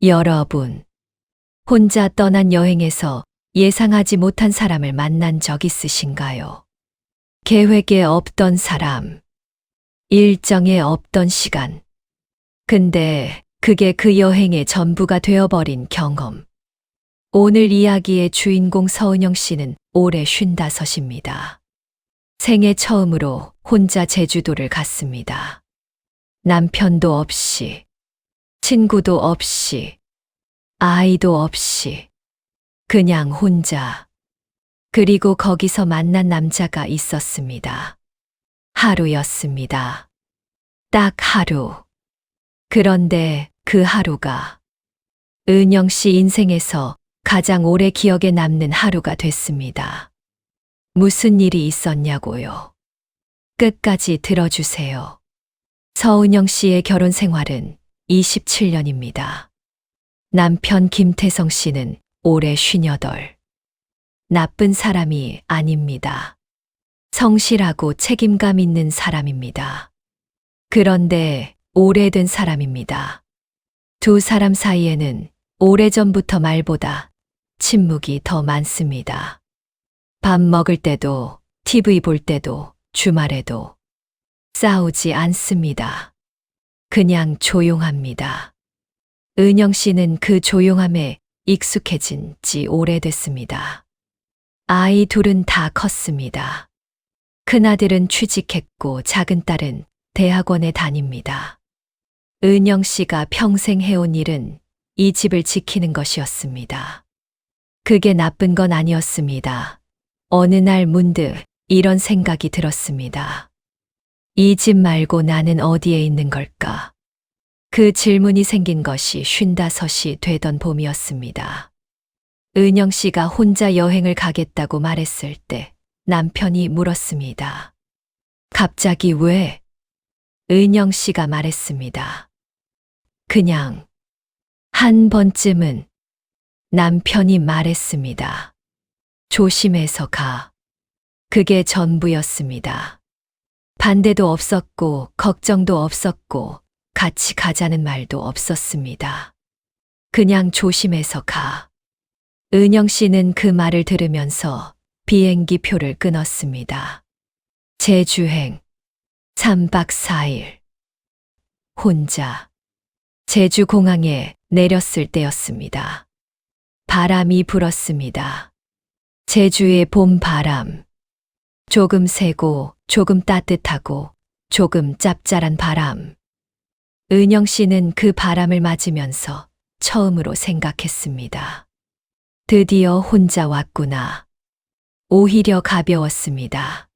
여러분, 혼자 떠난 여행에서 예상하지 못한 사람을 만난 적 있으신가요? 계획에 없던 사람, 일정에 없던 시간. 근데 그게 그 여행의 전부가 되어버린 경험. 오늘 이야기의 주인공 서은영 씨는 올해 55입니다. 생애 처음으로 혼자 제주도를 갔습니다. 남편도 없이, 친구도 없이, 아이도 없이, 그냥 혼자. 그리고 거기서 만난 남자가 있었습니다. 하루였습니다. 딱 하루. 그런데 그 하루가 은영 씨 인생에서 가장 오래 기억에 남는 하루가 됐습니다. 무슨 일이 있었냐고요? 끝까지 들어주세요. 서은영 씨의 결혼 생활은 27년입니다. 남편 김태성 씨는 올해 58. 나쁜 사람이 아닙니다. 성실하고 책임감 있는 사람입니다. 그런데 오래된 사람입니다. 두 사람 사이에는 오래전부터 말보다 침묵이 더 많습니다. 밥 먹을 때도, TV 볼 때도, 주말에도 싸우지 않습니다. 그냥 조용합니다. 은영 씨는 그 조용함에 익숙해진 지 오래됐습니다. 아이 둘은 다 컸습니다. 큰아들은 취직했고 작은 딸은 대학원에 다닙니다. 은영 씨가 평생 해온 일은 이 집을 지키는 것이었습니다. 그게 나쁜 건 아니었습니다. 어느 날 문득 이런 생각이 들었습니다. 이 집 말고 나는 어디에 있는 걸까? 그 질문이 생긴 것이 55이 되던 봄이었습니다. 은영 씨가 혼자 여행을 가겠다고 말했을 때 남편이 물었습니다. 갑자기 왜? 은영 씨가 말했습니다. 그냥 한 번쯤은. 남편이 말했습니다. 조심해서 가. 그게 전부였습니다. 반대도 없었고 걱정도 없었고 같이 가자는 말도 없었습니다. 그냥 조심해서 가. 은영 씨는 그 말을 들으면서 비행기 표를 끊었습니다. 제주행 3박 4일. 혼자 제주 공항에 내렸을 때였습니다. 바람이 불었습니다. 제주의 봄 바람. 조금 세고, 조금 따뜻하고, 조금 짭짤한 바람. 은영 씨는 그 바람을 맞으면서 처음으로 생각했습니다. 드디어 혼자 왔구나. 오히려 가벼웠습니다.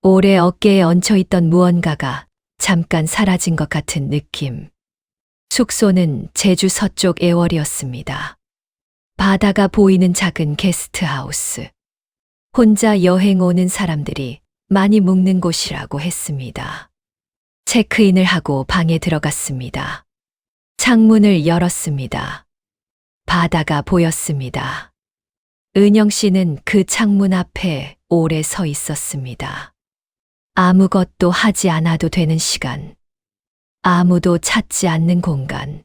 오래 어깨에 얹혀있던 무언가가 잠깐 사라진 것 같은 느낌. 숙소는 제주 서쪽 애월이었습니다. 바다가 보이는 작은 게스트하우스. 혼자 여행 오는 사람들이 많이 묵는 곳이라고 했습니다. 체크인을 하고 방에 들어갔습니다. 창문을 열었습니다. 바다가 보였습니다. 은영 씨는 그 창문 앞에 오래 서 있었습니다. 아무것도 하지 않아도 되는 시간. 아무도 찾지 않는 공간.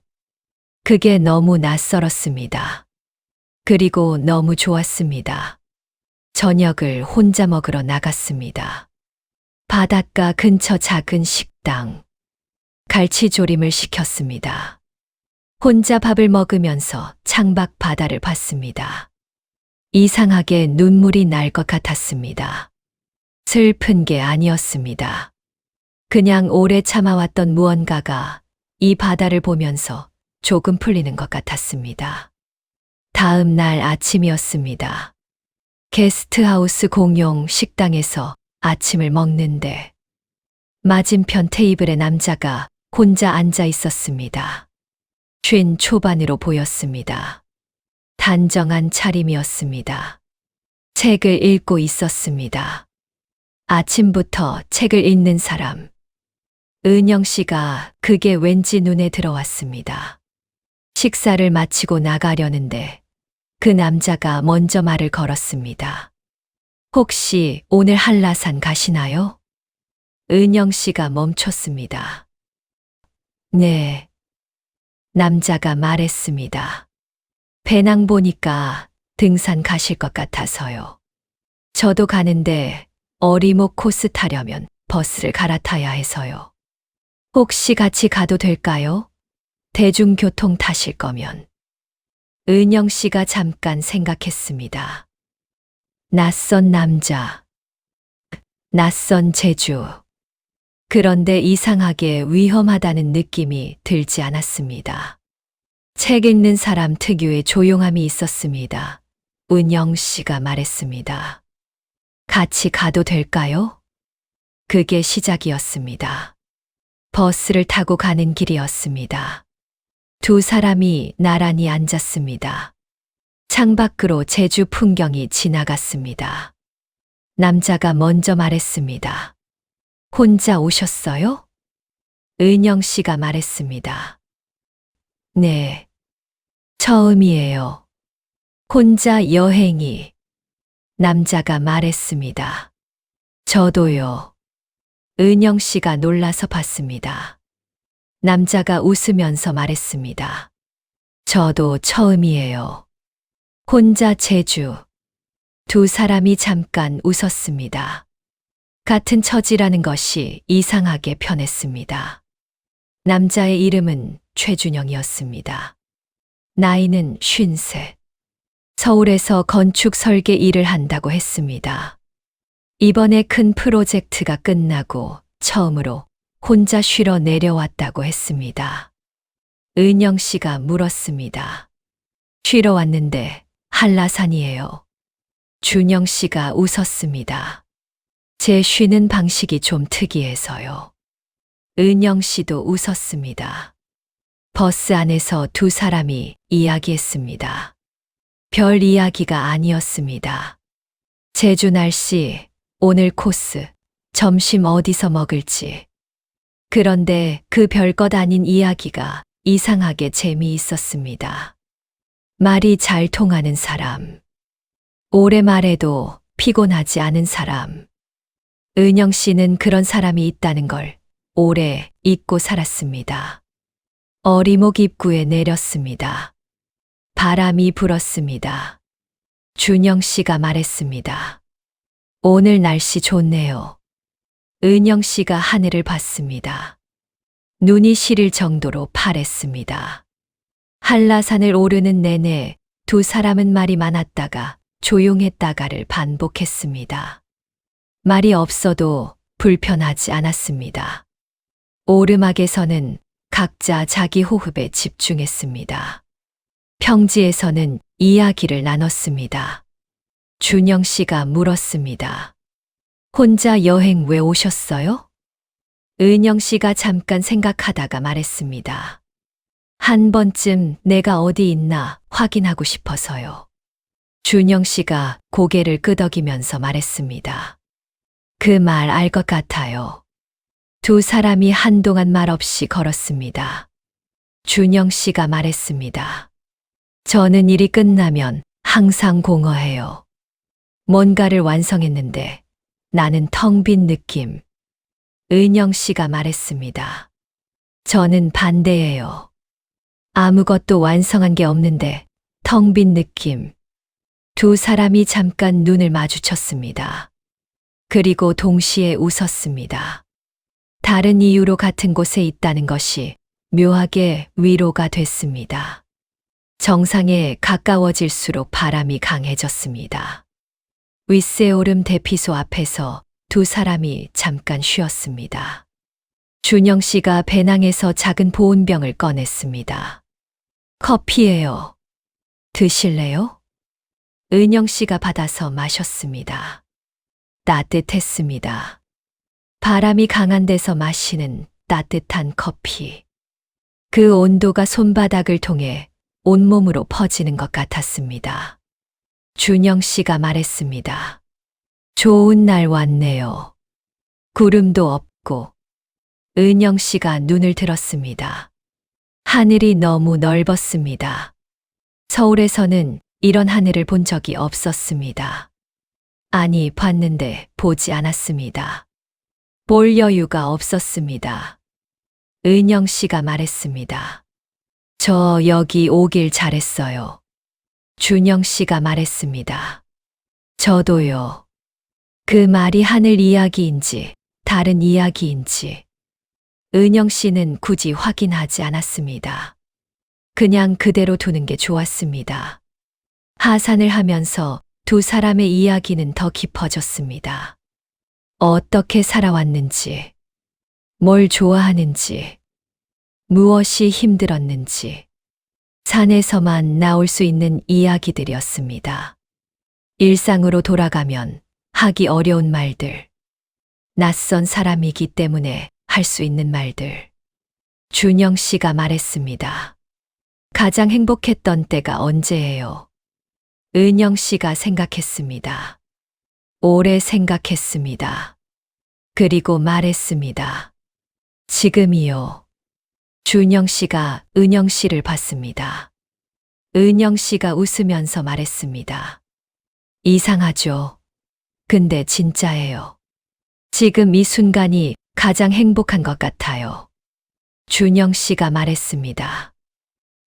그게 너무 낯설었습니다. 그리고 너무 좋았습니다. 저녁을 혼자 먹으러 나갔습니다. 바닷가 근처 작은 식당. 갈치조림을 시켰습니다. 혼자 밥을 먹으면서 창밖 바다를 봤습니다. 이상하게 눈물이 날 것 같았습니다. 슬픈 게 아니었습니다. 그냥 오래 참아왔던 무언가가 이 바다를 보면서 조금 풀리는 것 같았습니다. 다음 날 아침이었습니다. 게스트하우스 공용 식당에서 아침을 먹는데 맞은편 테이블에 남자가 혼자 앉아 있었습니다. 50 초반으로 보였습니다. 단정한 차림이었습니다. 책을 읽고 있었습니다. 아침부터 책을 읽는 사람. 은영 씨가 그게 왠지 눈에 들어왔습니다. 식사를 마치고 나가려는데 그 남자가 먼저 말을 걸었습니다. 혹시 오늘 한라산 가시나요? 은영 씨가 멈췄습니다. 네. 남자가 말했습니다. 배낭 보니까 등산 가실 것 같아서요. 저도 가는데 어리목 코스 타려면 버스를 갈아타야 해서요. 혹시 같이 가도 될까요? 대중교통 타실 거면. 은영 씨가 잠깐 생각했습니다. 낯선 남자, 낯선 제주. 그런데 이상하게 위험하다는 느낌이 들지 않았습니다. 책 읽는 사람 특유의 조용함이 있었습니다. 은영 씨가 말했습니다. 같이 가도 될까요? 그게 시작이었습니다. 버스를 타고 가는 길이었습니다. 두 사람이 나란히 앉았습니다. 창밖으로 제주 풍경이 지나갔습니다. 남자가 먼저 말했습니다. 혼자 오셨어요? 은영 씨가 말했습니다. 네, 처음이에요. 혼자 여행이. 남자가 말했습니다. 저도요. 은영 씨가 놀라서 봤습니다. 남자가 웃으면서 말했습니다. 저도 처음이에요. 혼자 제주. 두 사람이 잠깐 웃었습니다. 같은 처지라는 것이 이상하게 편했습니다. 남자의 이름은 최준영이었습니다. 나이는 53. 서울에서 건축 설계 일을 한다고 했습니다. 이번에 큰 프로젝트가 끝나고 처음으로 혼자 쉬러 내려왔다고 했습니다. 은영 씨가 물었습니다. 쉬러 왔는데 한라산이에요. 준영 씨가 웃었습니다. 제 쉬는 방식이 좀 특이해서요. 은영 씨도 웃었습니다. 버스 안에서 두 사람이 이야기했습니다. 별 이야기가 아니었습니다. 제주 날씨, 오늘 코스, 점심 어디서 먹을지. 그런데 그 별것 아닌 이야기가 이상하게 재미있었습니다. 말이 잘 통하는 사람. 오래 말해도 피곤하지 않은 사람. 은영 씨는 그런 사람이 있다는 걸 오래 잊고 살았습니다. 어리목 입구에 내렸습니다. 바람이 불었습니다. 준영 씨가 말했습니다. 오늘 날씨 좋네요. 은영 씨가 하늘을 봤습니다. 눈이 시릴 정도로 파랬습니다. 한라산을 오르는 내내 두 사람은 말이 많았다가 조용했다가를 반복했습니다. 말이 없어도 불편하지 않았습니다. 오르막에서는 각자 자기 호흡에 집중했습니다. 평지에서는 이야기를 나눴습니다. 준영 씨가 물었습니다. 혼자 여행 왜 오셨어요? 은영 씨가 잠깐 생각하다가 말했습니다. 한 번쯤 내가 어디 있나 확인하고 싶어서요. 준영 씨가 고개를 끄덕이면서 말했습니다. 그 말 알 것 같아요. 두 사람이 한동안 말 없이 걸었습니다. 준영 씨가 말했습니다. 저는 일이 끝나면 항상 공허해요. 뭔가를 완성했는데 나는 텅 빈 느낌. 은영 씨가 말했습니다. 저는 반대예요. 아무것도 완성한 게 없는데 텅 빈 느낌. 두 사람이 잠깐 눈을 마주쳤습니다. 그리고 동시에 웃었습니다. 다른 이유로 같은 곳에 있다는 것이 묘하게 위로가 됐습니다. 정상에 가까워질수록 바람이 강해졌습니다. 윗세오름 대피소 앞에서 두 사람이 잠깐 쉬었습니다. 준영 씨가 배낭에서 작은 보온병을 꺼냈습니다. 커피예요. 드실래요? 은영 씨가 받아서 마셨습니다. 따뜻했습니다. 바람이 강한 데서 마시는 따뜻한 커피. 그 온도가 손바닥을 통해 온몸으로 퍼지는 것 같았습니다. 준영 씨가 말했습니다. 좋은 날 왔네요. 구름도 없고. 은영 씨가 눈을 들었습니다. 하늘이 너무 넓었습니다. 서울에서는 이런 하늘을 본 적이 없었습니다. 아니, 봤는데 보지 않았습니다. 볼 여유가 없었습니다. 은영 씨가 말했습니다. 저 여기 오길 잘했어요. 준영 씨가 말했습니다. 저도요. 그 말이 하늘 이야기인지 다른 이야기인지 은영 씨는 굳이 확인하지 않았습니다. 그냥 그대로 두는 게 좋았습니다. 하산을 하면서 두 사람의 이야기는 더 깊어졌습니다. 어떻게 살아왔는지, 뭘 좋아하는지, 무엇이 힘들었는지, 산에서만 나올 수 있는 이야기들이었습니다. 일상으로 돌아가면 하기 어려운 말들, 낯선 사람이기 때문에 할 수 있는 말들. 준영 씨가 말했습니다. 가장 행복했던 때가 언제예요? 은영 씨가 생각했습니다. 오래 생각했습니다. 그리고 말했습니다. 지금이요. 준영 씨가 은영 씨를 봤습니다. 은영 씨가 웃으면서 말했습니다. 이상하죠? 근데 진짜예요. 지금 이 순간이 가장 행복한 것 같아요. 준영 씨가 말했습니다.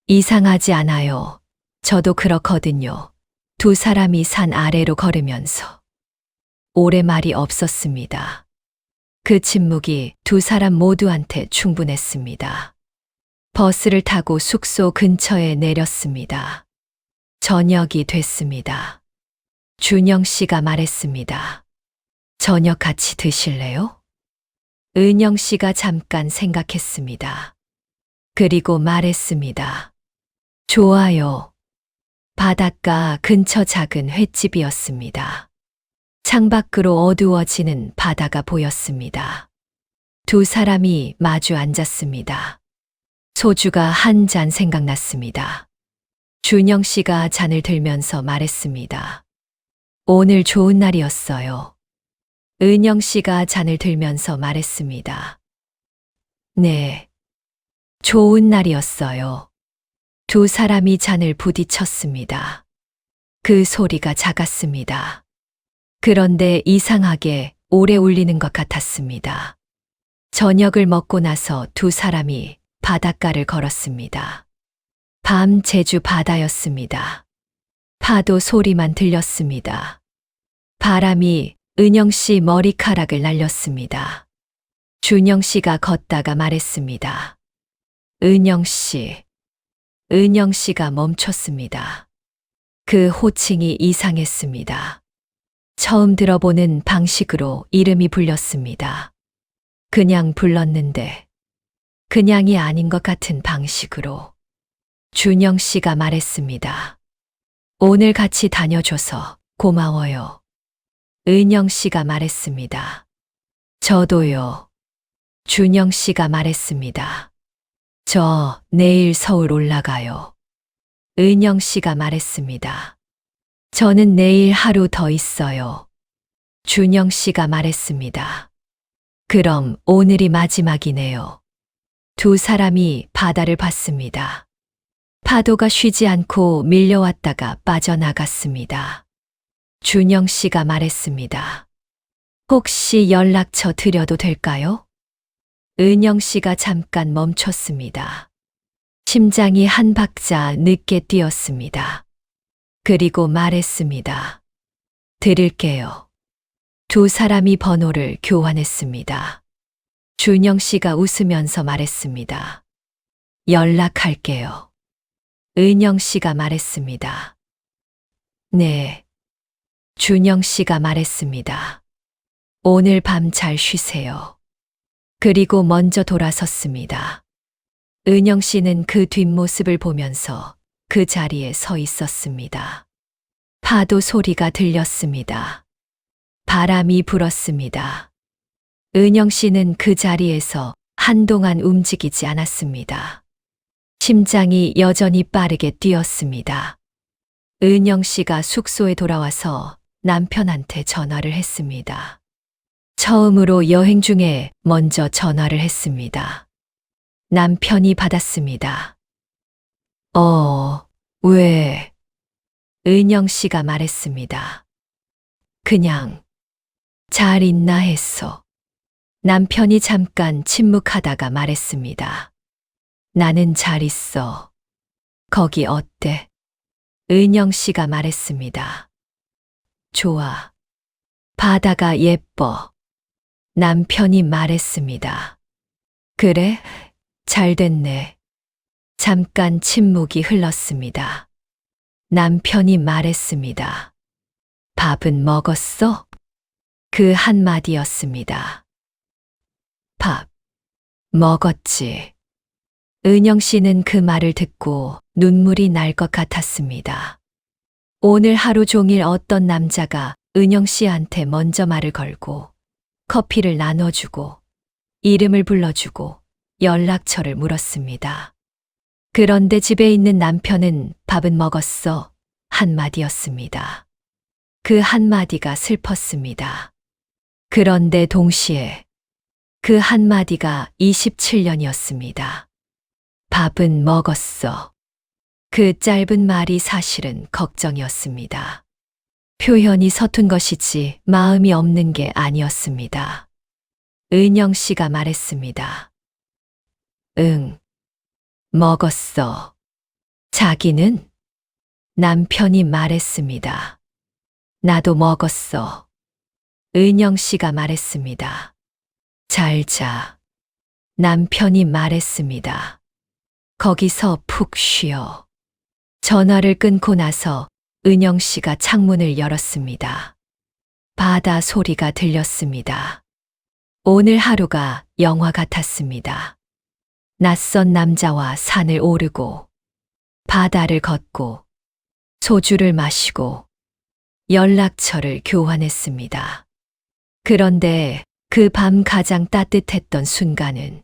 이상하지 않아요. 저도 그렇거든요. 두 사람이 산 아래로 걸으면서. 오래 말이 없었습니다. 그 침묵이 두 사람 모두한테 충분했습니다. 버스를 타고 숙소 근처에 내렸습니다. 저녁이 됐습니다. 준영 씨가 말했습니다. 저녁 같이 드실래요? 은영 씨가 잠깐 생각했습니다. 그리고 말했습니다. 좋아요. 바닷가 근처 작은 횟집이었습니다. 창밖으로 어두워지는 바다가 보였습니다. 두 사람이 마주 앉았습니다. 소주가 한 잔 생각났습니다. 준영 씨가 잔을 들면서 말했습니다. 오늘 좋은 날이었어요. 은영 씨가 잔을 들면서 말했습니다. 네. 좋은 날이었어요. 두 사람이 잔을 부딪혔습니다. 그 소리가 작았습니다. 그런데 이상하게 오래 울리는 것 같았습니다. 저녁을 먹고 나서 두 사람이 바닷가를 걸었습니다. 밤 제주 바다였습니다. 파도 소리만 들렸습니다. 바람이 은영 씨 머리카락을 날렸습니다. 준영 씨가 걷다가 말했습니다. 은영 씨. 은영 씨가 멈췄습니다. 그 호칭이 이상했습니다. 처음 들어보는 방식으로 이름이 불렸습니다. 그냥 불렀는데 그냥이 아닌 것 같은 방식으로. 준영 씨가 말했습니다. 오늘 같이 다녀줘서 고마워요. 은영 씨가 말했습니다. 저도요. 준영 씨가 말했습니다. 저 내일 서울 올라가요. 은영 씨가 말했습니다. 저는 내일 하루 더 있어요. 준영 씨가 말했습니다. 그럼 오늘이 마지막이네요. 두 사람이 바다를 봤습니다. 파도가 쉬지 않고 밀려왔다가 빠져나갔습니다. 준영 씨가 말했습니다. 혹시 연락처 드려도 될까요? 은영 씨가 잠깐 멈췄습니다. 심장이 한 박자 늦게 뛰었습니다. 그리고 말했습니다. 드릴게요. 두 사람이 번호를 교환했습니다. 준영 씨가 웃으면서 말했습니다. 연락할게요. 은영 씨가 말했습니다. 네. 준영 씨가 말했습니다. 오늘 밤 잘 쉬세요. 그리고 먼저 돌아섰습니다. 은영 씨는 그 뒷모습을 보면서 그 자리에 서 있었습니다. 파도 소리가 들렸습니다. 바람이 불었습니다. 은영 씨는 그 자리에서 한동안 움직이지 않았습니다. 심장이 여전히 빠르게 뛰었습니다. 은영 씨가 숙소에 돌아와서 남편한테 전화를 했습니다. 처음으로 여행 중에 먼저 전화를 했습니다. 남편이 받았습니다. 왜? 은영 씨가 말했습니다. 그냥 잘 있나 했어. 남편이 잠깐 침묵하다가 말했습니다. 나는 잘 있어. 거기 어때? 은영 씨가 말했습니다. 좋아. 바다가 예뻐. 남편이 말했습니다. 그래? 잘 됐네. 잠깐 침묵이 흘렀습니다. 남편이 말했습니다. 밥은 먹었어? 그 한마디였습니다. 밥. 먹었지. 은영 씨는 그 말을 듣고 눈물이 날 것 같았습니다. 오늘 하루 종일 어떤 남자가 은영 씨한테 먼저 말을 걸고 커피를 나눠주고 이름을 불러주고 연락처를 물었습니다. 그런데 집에 있는 남편은 밥은 먹었어 한마디였습니다. 그 한마디가 슬펐습니다. 그런데 동시에 그 한마디가 27년이었습니다. 밥은 먹었어. 그 짧은 말이 사실은 걱정이었습니다. 표현이 서툰 것이지 마음이 없는 게 아니었습니다. 은영 씨가 말했습니다. 응, 먹었어. 자기는? 남편이 말했습니다. 나도 먹었어. 은영 씨가 말했습니다. 잘 자. 남편이 말했습니다. 거기서 푹 쉬어. 전화를 끊고 나서 은영 씨가 창문을 열었습니다. 바다 소리가 들렸습니다. 오늘 하루가 영화 같았습니다. 낯선 남자와 산을 오르고 바다를 걷고 소주를 마시고 연락처를 교환했습니다. 그런데 그 밤 가장 따뜻했던 순간은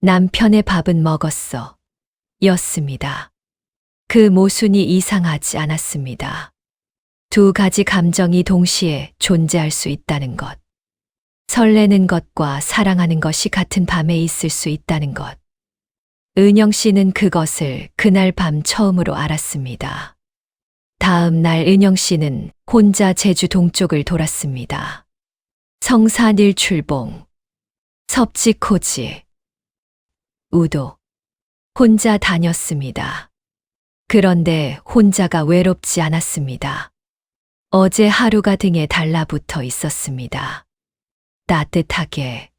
남편의 밥은 먹었어 였습니다. 그 모순이 이상하지 않았습니다. 두 가지 감정이 동시에 존재할 수 있다는 것. 설레는 것과 사랑하는 것이 같은 밤에 있을 수 있다는 것. 은영 씨는 그것을 그날 밤 처음으로 알았습니다. 다음 날 은영 씨는 혼자 제주 동쪽을 돌았습니다. 성산 일출봉, 섭지코지, 우도. 혼자 다녔습니다. 그런데 혼자가 외롭지 않았습니다. 어제 하루가 등에 달라붙어 있었습니다. 따뜻하게.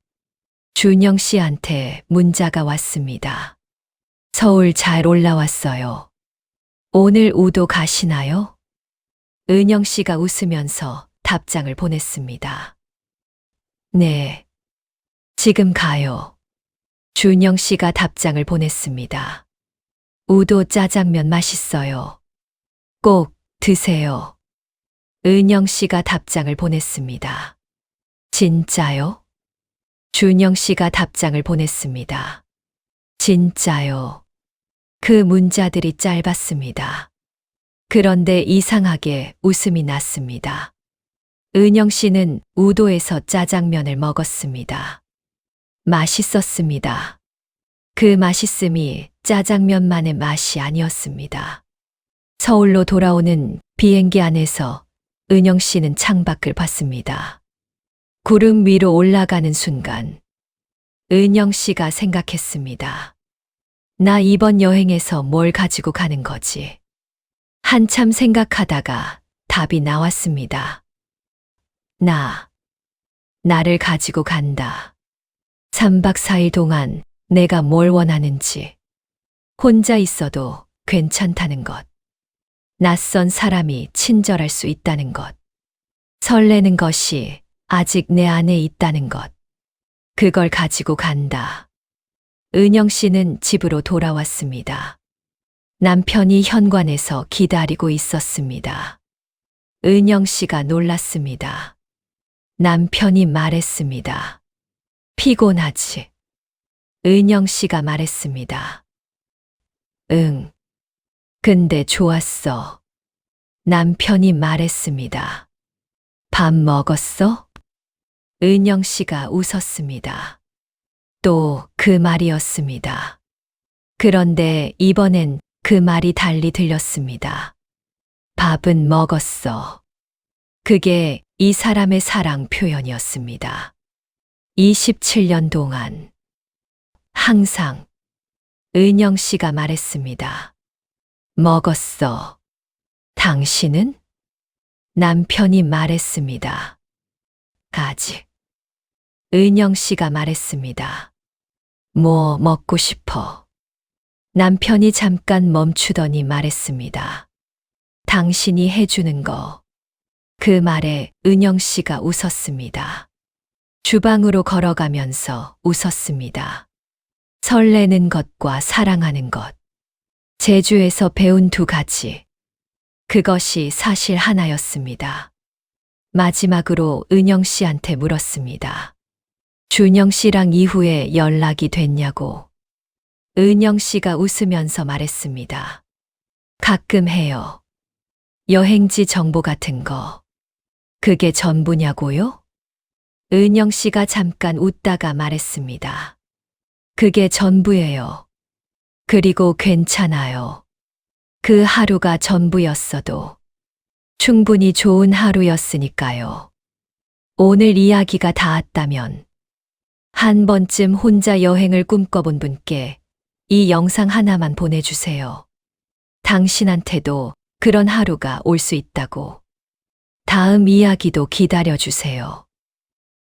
준영 씨한테 문자가 왔습니다. 서울 잘 올라왔어요. 오늘 우도 가시나요? 은영 씨가 웃으면서 답장을 보냈습니다. 네. 지금 가요. 준영 씨가 답장을 보냈습니다. 우도 짜장면 맛있어요. 꼭 드세요. 은영 씨가 답장을 보냈습니다. 진짜요? 준영 씨가 답장을 보냈습니다. 진짜요. 그 문자들이 짧았습니다. 그런데 이상하게 웃음이 났습니다. 은영 씨는 우도에서 짜장면을 먹었습니다. 맛있었습니다. 그 맛있음이 짜장면만의 맛이 아니었습니다. 서울로 돌아오는 비행기 안에서 은영 씨는 창밖을 봤습니다. 구름 위로 올라가는 순간 은영 씨가 생각했습니다. 나 이번 여행에서 뭘 가지고 가는 거지? 한참 생각하다가 답이 나왔습니다. 나를 가지고 간다. 3박 4일 동안 내가 뭘 원하는지, 혼자 있어도 괜찮다는 것, 낯선 사람이 친절할 수 있다는 것, 설레는 것이 아직 내 안에 있다는 것, 그걸 가지고 간다. 은영 씨는 집으로 돌아왔습니다. 남편이 현관에서 기다리고 있었습니다. 은영 씨가 놀랐습니다. 남편이 말했습니다. 피곤하지? 은영 씨가 말했습니다. 응. 근데 좋았어. 남편이 말했습니다. 밥 먹었어? 은영 씨가 웃었습니다. 또 그 말이었습니다. 그런데 이번엔 그 말이 달리 들렸습니다. 밥은 먹었어. 그게 이 사람의 사랑 표현이었습니다. 27년 동안. 항상. 은영 씨가 말했습니다. 먹었어. 당신은? 남편이 말했습니다. 아직. 은영 씨가 말했습니다. 뭐 먹고 싶어? 남편이 잠깐 멈추더니 말했습니다. 당신이 해주는 거. 그 말에 은영 씨가 웃었습니다. 주방으로 걸어가면서 웃었습니다. 설레는 것과 사랑하는 것. 제주에서 배운 두 가지. 그것이 사실 하나였습니다. 마지막으로 은영 씨한테 물었습니다. 준영 씨랑 이후에 연락이 됐냐고. 은영 씨가 웃으면서 말했습니다. 가끔 해요. 여행지 정보 같은 거. 그게 전부냐고요? 은영 씨가 잠깐 웃다가 말했습니다. 그게 전부예요. 그리고 괜찮아요. 그 하루가 전부였어도 충분히 좋은 하루였으니까요. 오늘 이야기가 닿았다면 한 번쯤 혼자 여행을 꿈꿔본 분께 이 영상 하나만 보내주세요. 당신한테도 그런 하루가 올 수 있다고. 다음 이야기도 기다려주세요.